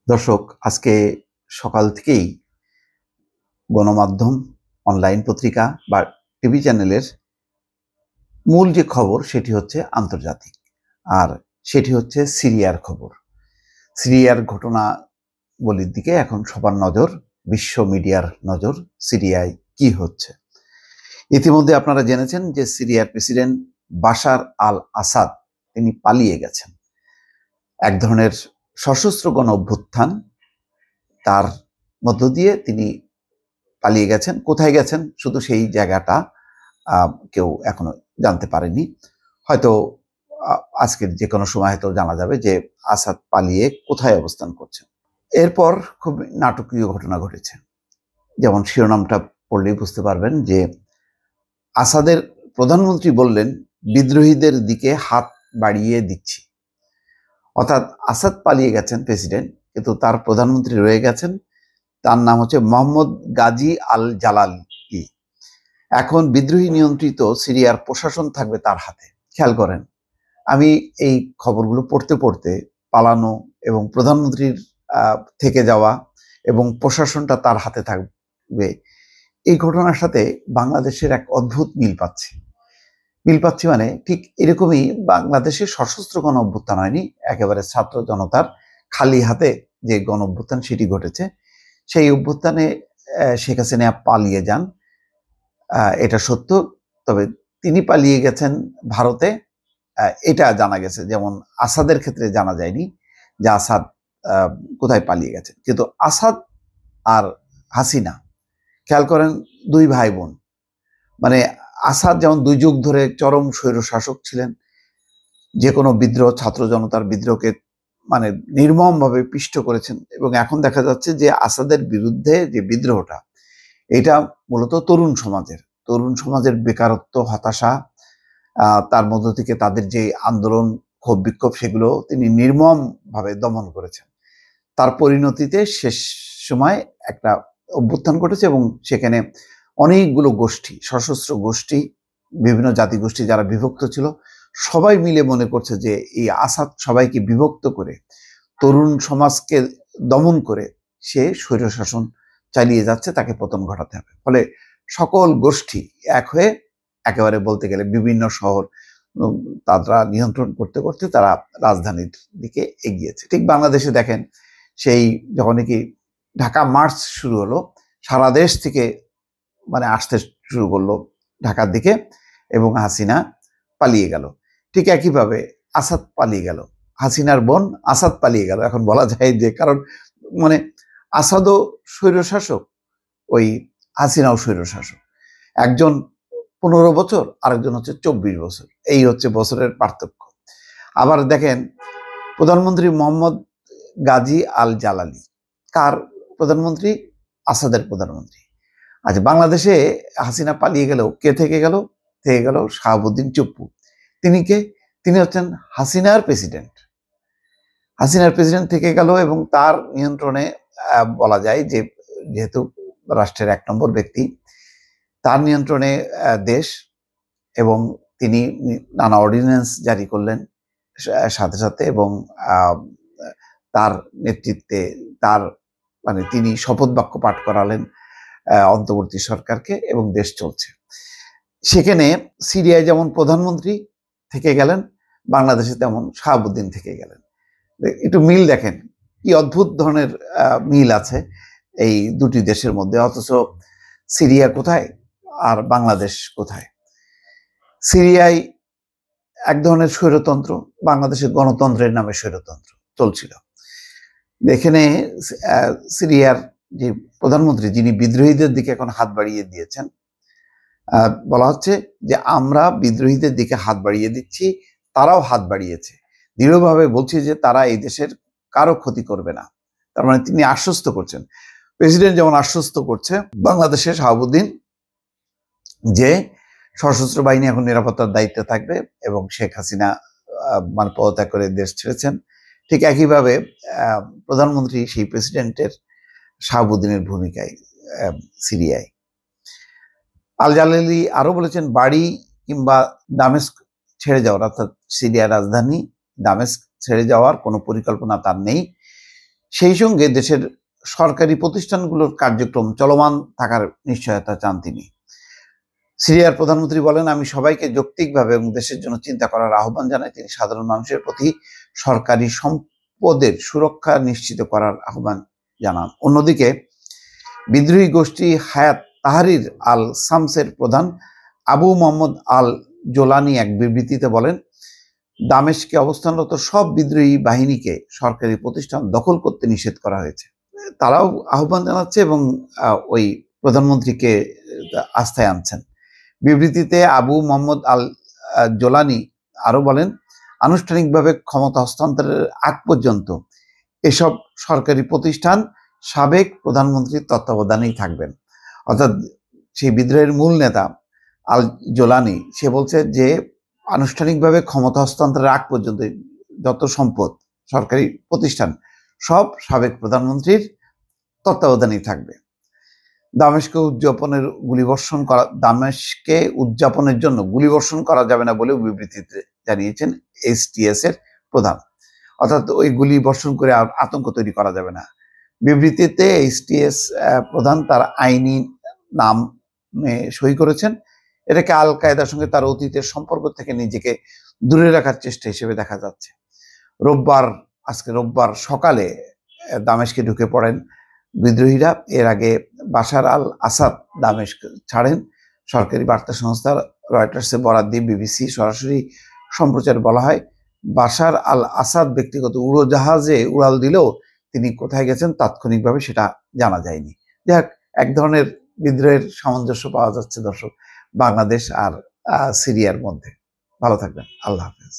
দর্শক, আজকে সকাল থেকেই গণমাধ্যম, অনলাইন পত্রিকা বা টিভি চ্যানেলের মূল যে খবর সেটি হচ্ছে আন্তর্জাতিক, আর সেটি হচ্ছে সিরিয়ার খবর। সিরিয়ার ঘটনাবলীর দিকে এখন সবার নজর, বিশ্ব মিডিয়ার নজর সিরিয়ায় কি হচ্ছে। ইতিমধ্যে আপনারা জেনেছেন যে সিরিয়ার প্রেসিডেন্ট বাশার আল আসাদ তিনি পালিয়ে গেছেন। এক ধরনের সশস্ত্র গণ অভ্যুত্থান, তার মধ্য দিয়ে তিনি পালিয়ে গেছেন। কোথায় গেছেন শুধু সেই জায়গাটা কেউ এখনো জানতে পারেনি। হয়তো আজকের যে কোনো সময় হয়তো জানা যাবে যে আসাদ পালিয়ে কোথায় অবস্থান করছেন। এরপর খুব নাটকীয় ঘটনা ঘটেছে। যেমন শিরোনামটা পড়লেই বুঝতে পারবেন যে আসাদের প্রধানমন্ত্রী বললেন, বিদ্রোহীদের দিকে হাত বাড়িয়ে দিচ্ছি। অর্থাৎ আসাদ পালিয়ে গেছেন প্রেসিডেন্ট, কিন্তু তার প্রধানমন্ত্রী রয়ে গেছেন। তার নাম হচ্ছে মোহাম্মদ গাজী আল জালালি। এখন বিদ্রোহী নিয়ন্ত্রিত সিরিয়ার প্রশাসন থাকবে তার হাতে। খেয়াল করেন, আমি এই খবরগুলো পড়তে পড়তে পালানো এবং প্রধানমন্ত্রীর থেকে যাওয়া এবং প্রশাসনটা তার হাতে থাকবে, এই ঘটনার সাথে বাংলাদেশের এক অদ্ভুত মিল পাচ্ছি। মানে ঠিক এরকমই বাংলাদেশের সশস্ত্র গণ অভ্যুত্থান হয়নি, একেবারে ছাত্র জনতার খালি হাতে যে গণ অভ্যুত্থান সেটি ঘটেছে। সেই অভ্যুত্থানে শেখ হাসিনা পালিয়ে যান, এটা সত্য। তবে তিনি পালিয়ে গেছেন ভারতে, এটা জানা গেছে। যেমন আসাদের ক্ষেত্রে জানা যায়নি যে আসাদ কোথায় পালিয়ে গেছে। কিন্তু আসাদ আর হাসিনা, খেয়াল করেন, দুই ভাই বোন। মানে আসাদ যেমন 2 যুগ ধরে চরম স্বৈরশাসক ছিলেন, যে কোনো বিদ্রোহ, ছাত্র জনতার বিদ্রোহকে মানে নির্মমভাবে পিষ্ট করেছেন। এবং এখন দেখা যাচ্ছে যে আসাদের বিরুদ্ধে যে বিদ্রোহটা, এটা মূলত তরুণ সমাজের বেকারত্ব, হতাশা, তার মধ্য থেকে তাদের যে আন্দোলন, ক্ষোভ বিক্ষোভ, সেগুলো তিনি নির্মমভাবে দমন করেছেন। তার পরিণতিতে শেষ সময় একটা অভ্যুত্থান ঘটেছে এবং সেখানে অনেকগুলো গোষ্ঠী, সশস্ত্র গোষ্ঠী, বিভিন্ন জাতিগোষ্ঠী যারা বিভক্ত ছিল, সবাই মিলে মনে করছে যে এই আসাদ সবাইকে বিভক্ত করে, তরুণ সমাজকে দমন করে সে স্বৈরশাসন চালিয়ে যাচ্ছে, তাকে পতন ঘটাতে হবে। ফলে সকল গোষ্ঠী এক হয়ে একেবারে বলতে গেলে বিভিন্ন শহর তারা নিয়ন্ত্রণ করতে করতে তারা রাজধানীর দিকে এগিয়েছে। ঠিক বাংলাদেশে দেখেন, সেই যখন নাকি ঢাকা মার্চ শুরু হলো, সারা দেশ থেকে মানে আসতে শুরু করলো ঢাকার দিকে, এবং হাসিনা পালিয়ে গেল। ঠিক একইভাবে আসাদ পালিয়ে গেল, হাসিনার বোন আসাদ পালিয়ে গেল। এখন বলা যায় যে, কারণ মানে আসাদও স্বৈরশাসক, ওই হাসিনাও স্বৈরশাসক। একজন 15 বছর, আরেকজন হচ্ছে 24 বছর। এই হচ্ছে বছরের পার্থক্য। আবার দেখেন, প্রধানমন্ত্রী মোহাম্মদ গাজী আল জালালি কার প্রধানমন্ত্রী? আসাদের প্রধানমন্ত্রী। আচ্ছা, বাংলাদেশে হাসিনা পালিয়ে গেলেও কে থেকে গেল? থেকে গেল শাহাবুদ্দিন চুপ্পু। তিনি কে? তিনি হচ্ছেন হাসিনার প্রেসিডেন্ট। হাসিনার প্রেসিডেন্ট থেকে গেল এবং তার নিয়ন্ত্রণে বলা যায় যে, যেহেতু রাষ্ট্রের 1 নম্বর ব্যক্তি, তার নিয়ন্ত্রণে দেশ, এবং তিনি নানা অর্ডিন্যান্স জারি করলেন সাথে সাথে, এবং তার নেতৃত্বে তার মানে তিনি শপথ বাক্য পাঠ করালেন অন্তর্বর্তী সরকারকে, এবং দেশ চলছে। সেখানে সিরিয়ায় যেমন প্রধানমন্ত্রী থেকে গেলেন, বাংলাদেশে তেমন শাহাবুদ্দিন থেকে গেলেন। একটু মিল দেখেন, কি অদ্ভুত ধরনের মিল আছে এই দুটি দেশের মধ্যে। অথচ সিরিয়া কোথায় আর বাংলাদেশ কোথায়? সিরিয়ায় এক ধরনের স্বৈরতন্ত্র, বাংলাদেশের গণতন্ত্রের নামে স্বৈরতন্ত্র চলছিল। এখানে সিরিয়ার যে প্রধানমন্ত্রী, যিনি বিদ্রোহীদের দিকে এখন হাত বাড়িয়ে দিয়েছেন, বলা হচ্ছে যে আমরা বিদ্রোহীদের দিকে হাত বাড়িয়ে দিচ্ছি, তারাও হাত বাড়িয়েছে। দৃঢ়ভাবে বলছে যে তারা এই দেশের কারো ক্ষতি করবে না। তার মানে তিনি আশ্বস্ত করছেন, প্রেসিডেন্ট যেমন আশ্বস্ত করছে বাংলাদেশের শাহাবুদ্দিন, যে সশস্ত্র বাহিনী এখন নিরাপত্তার দায়িত্বে থাকবে, এবং শেখ হাসিনা মানে পদত্যাগ করে দেশ ছেড়েছেন। ঠিক একইভাবে প্রধানমন্ত্রী সেই প্রেসিডেন্টের শাহাবুদ্দিনের ভূমিকায় সিরিয়ায়। আল জালালি আরো বলেছেন, বাড়ি কিংবা দামেস্ক ছেড়ে যাওয়ার, অর্থাৎ সিরিয়ার রাজধানী দামেস্ক ছেড়ে যাওয়ার কোনো পরিকল্পনা তার নেই। সেই সঙ্গে দেশের সরকারি প্রতিষ্ঠানগুলোর কার্যক্রম চলমান থাকার নিশ্চয়তা চান তিনি। সিরিয়ার প্রধানমন্ত্রী বলেন, আমি সবাইকে যৌক্তিকভাবে এবং দেশের জন্য চিন্তা করার আহ্বান জানাই। তিনি সাধারণ মানুষের প্রতি সরকারি সম্পদের সুরক্ষা নিশ্চিত করার আহ্বান জানান। অন্যদিকে বিদ্রোহী গোষ্ঠী হায়াত তাহরির আল শামসের প্রধান আবু মোহাম্মদ আল জোলানি এক বিবৃতিতে বলেন, দামেস্কে অবস্থানরত সব বিদ্রোহী বাহিনীকে সরকারি প্রতিষ্ঠান দখল করতে নিষেধ করা হয়েছে। তারাও আহ্বান জানাচ্ছে এবং ওই প্রধানমন্ত্রীকে আস্থায় আনছেন। বিবৃতিতে আবু মোহাম্মদ আল জোলানি আরো বলেন, আনুষ্ঠানিকভাবে ক্ষমতা হস্তান্তরের আগ পর্যন্ত এসব সরকারি প্রতিষ্ঠান সাবেক প্রধানমন্ত্রীর তত্ত্বাবধানেই থাকবেন। অর্থাৎ সেই বিদ্রোহের মূল নেতা আল জোলানি সে বলছে যে আনুষ্ঠানিকভাবে ক্ষমতা হস্তান্তরের আগ পর্যন্ত যত সম্পদ সরকারি প্রতিষ্ঠান সব সাবেক প্রধানমন্ত্রীর তত্ত্বাবধানেই থাকবে। দামেস্কে উদযাপনের জন্য গুলিবর্ষণ করা যাবে না বলেও বিবৃতিতে জানিয়েছেন এসটিএস এর প্রধান। অর্থাৎ ওই গুলি বর্ষণ করে আতঙ্ক তৈরি করা যাবে না। বিবৃতিতে এসটিএস প্রধান তার আইনি নামে সই করেছেন। এটাকে আল কায়দার সঙ্গে তার অতীতের সম্পর্ক থেকে নিজেকে দূরে রাখার চেষ্টা হিসেবে দেখা যাচ্ছে। আজকে রোববার সকালে দামেস্কে ঢুকে পড়েন বিদ্রোহীরা। এর আগে বাশার আল আসাদ দামেস্ক ছাড়েন। সরকারি বার্তা সংস্থা রয়টার্সে বরাত দিয়ে বিবিসি সরাসরি সম্প্রচার বলা হয়, বাশার আল আসাদ ব্যক্তিগত উড়োজাহাজে উড়াল দিলেও তিনি কোথায় গেছেন তাৎক্ষণিকভাবে সেটা জানা যায়নি। যাক, এক ধরনের বিদ্রোহের সামঞ্জস্য পাওয়া যাচ্ছে দর্শক বাংলাদেশ আর সিরিয়ার মধ্যে। ভালো থাকবেন। আল্লাহ হাফেজ।